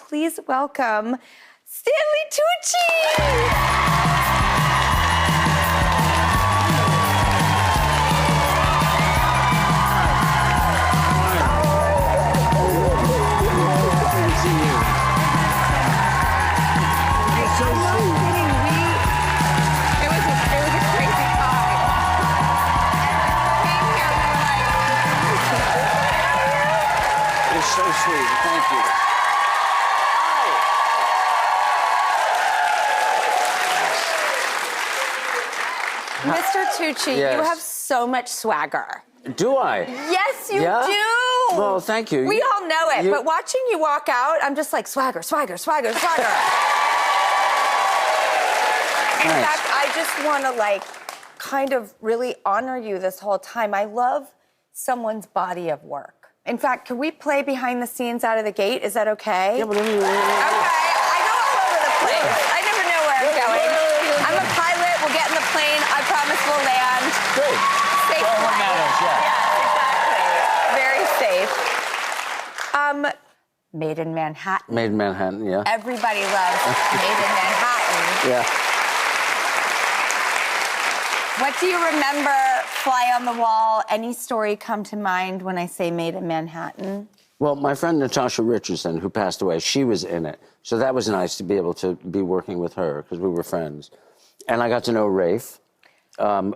please welcome Stanley Tucci. So sweet. Thank you. Mr. Tucci, Yes. you have so much swagger. Do I? Yes, you Yeah? do. Well, thank you. We all know it, but watching you walk out, I'm just like, swagger, swagger, swagger, swagger. In fact, I just want to, like, kind of really honor you this whole time. I love someone's body of work. In fact, can we play behind the scenes out of the gate? Is that okay? Yeah, but Okay, I go all over the place. Yeah. I never know where I'm going. I'm a pilot. We'll get in the plane. I promise we'll land. Great. Safe Well, what flight. matters, yeah. Yes, exactly. Very safe. Made in Manhattan. Made in Manhattan, yeah. Everybody loves Made in Manhattan. Yeah. What do you remember, fly on the wall? Any story come to mind when I say Made in Manhattan? Well, my friend Natasha Richardson, who passed away, she was in it. So that was nice to be able to be working with her because we were friends. And I got to know Rafe,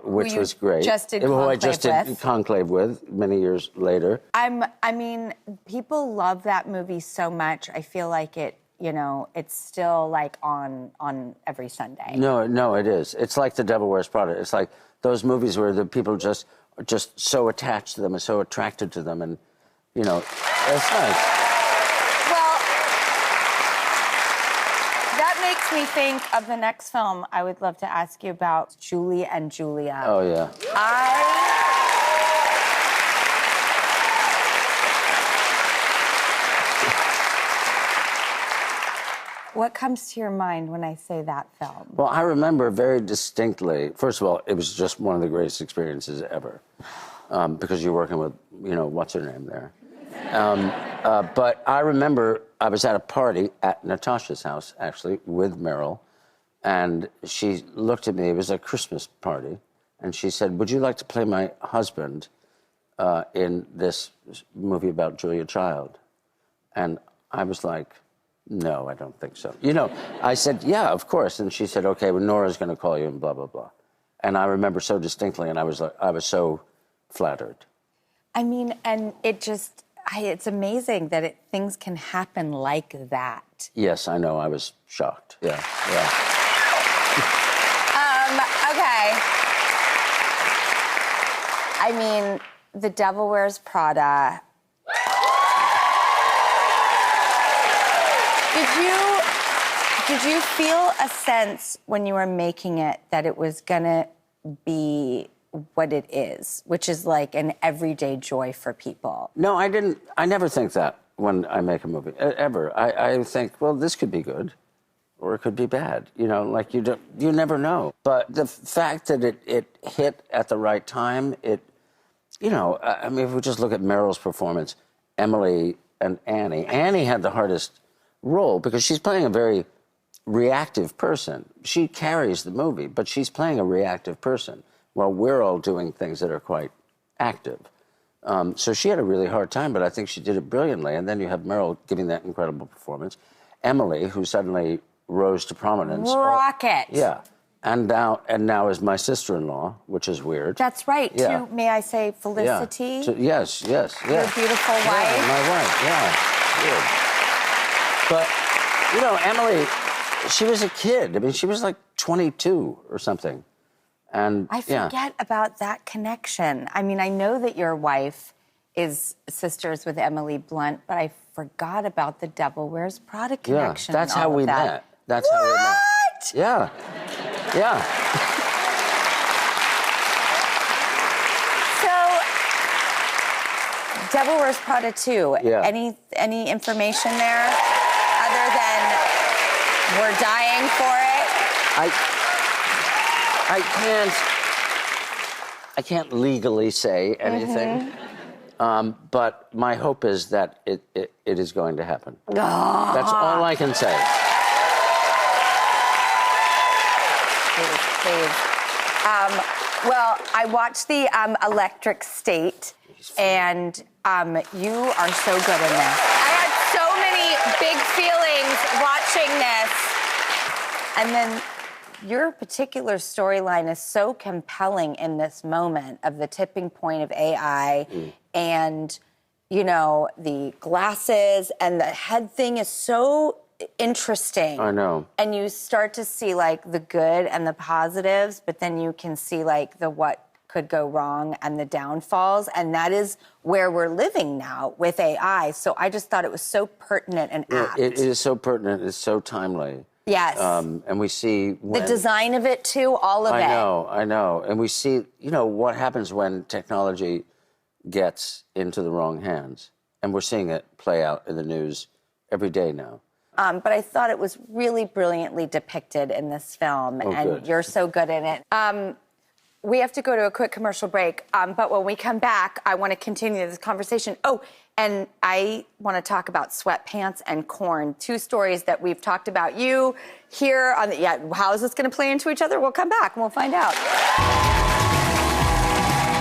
which was great. Just did who I Conclave just did with. Conclave with many years later. I mean, people love that movie so much. I feel like it, you know, it's still like on every Sunday. No, it is. It's like The Devil Wears Prada. It's like those movies where the people are just so attached to them and so attracted to them, and you know, it's nice. Well, that makes me think of the next film I would love to ask you about, Julie and Julia. Oh yeah. What comes to your mind when I say that film? Well, I remember very distinctly. First of all, it was just one of the greatest experiences ever, because you're working with, you know, what's her name there. But I remember I was at a party at Natasha's house, actually, with Meryl, and she looked at me. It was a Christmas party, and she said, "Would you like to play my husband in this movie about Julia Child?" And I was like, "No, I don't think so." You know, I said, "Yeah, of course." And she said, "Okay, well, Nora's going to call you," and blah, blah, blah. And I remember so distinctly, and I was so flattered. I mean, and it just, it's amazing that things can happen like that. Yes, I know. I was shocked. Yeah. Okay. I mean, The Devil Wears Prada. Did you feel a sense when you were making it that it was gonna be what it is, which is like an everyday joy for people? No, I didn't. I never think that when I make a movie, ever. I think, well, this could be good, or it could be bad. You know, like you never know. But the fact that it hit at the right time, you know, I mean, if we just look at Meryl's performance, Emily and Annie. Annie had the hardest role because she's playing a very reactive person. She carries the movie, but she's playing a reactive person while we're all doing things that are quite active. So she had a really hard time, but I think she did it brilliantly. And then you have Meryl giving that incredible performance. Emily, who suddenly rose to prominence. Rocket. Yeah. And now is my sister-in-law, which is weird. That's right, Yeah. too. May I say Felicity? Yeah. So, yes. Your beautiful wife. Yeah, my wife, yeah. Good. But, you know, Emily, she was a kid. I mean, she was like 22 or something. And I forget about that connection. I mean, I know that your wife is sisters with Emily Blunt, but I forgot about the Devil Wears Prada connection. Yeah, that's and how all we of that. met. That's how we met. Yeah. Yeah. So, Devil Wears Prada 2. Yeah. Any information there other than we're dying for it? I can't legally say anything. But my hope is that it is going to happen. That's all I can say. Please. Well, I watched the Electric State, and you are so good in this. I had so many big feelings watching this. And then your particular storyline is so compelling in this moment of the tipping point of AI and, you know, the glasses and the head thing is so interesting. I know. And you start to see, like, the good and the positives, but then you can see, like, the what could go wrong and the downfalls. And that is where we're living now with AI. So I just thought it was so pertinent and apt. It is so pertinent. It's so timely. Yes. And we see when... The design of it, too, all of it. I know. And we see, you know, what happens when technology gets into the wrong hands. And we're seeing it play out in the news every day now. But I thought it was really brilliantly depicted in this film, and good. You're so good in it. We have to go to a quick commercial break, but when we come back, I want to continue this conversation. Oh, and I want to talk about sweatpants and corn, two stories that we've talked about. You here on the, how is this going to play into each other? We'll come back and we'll find out.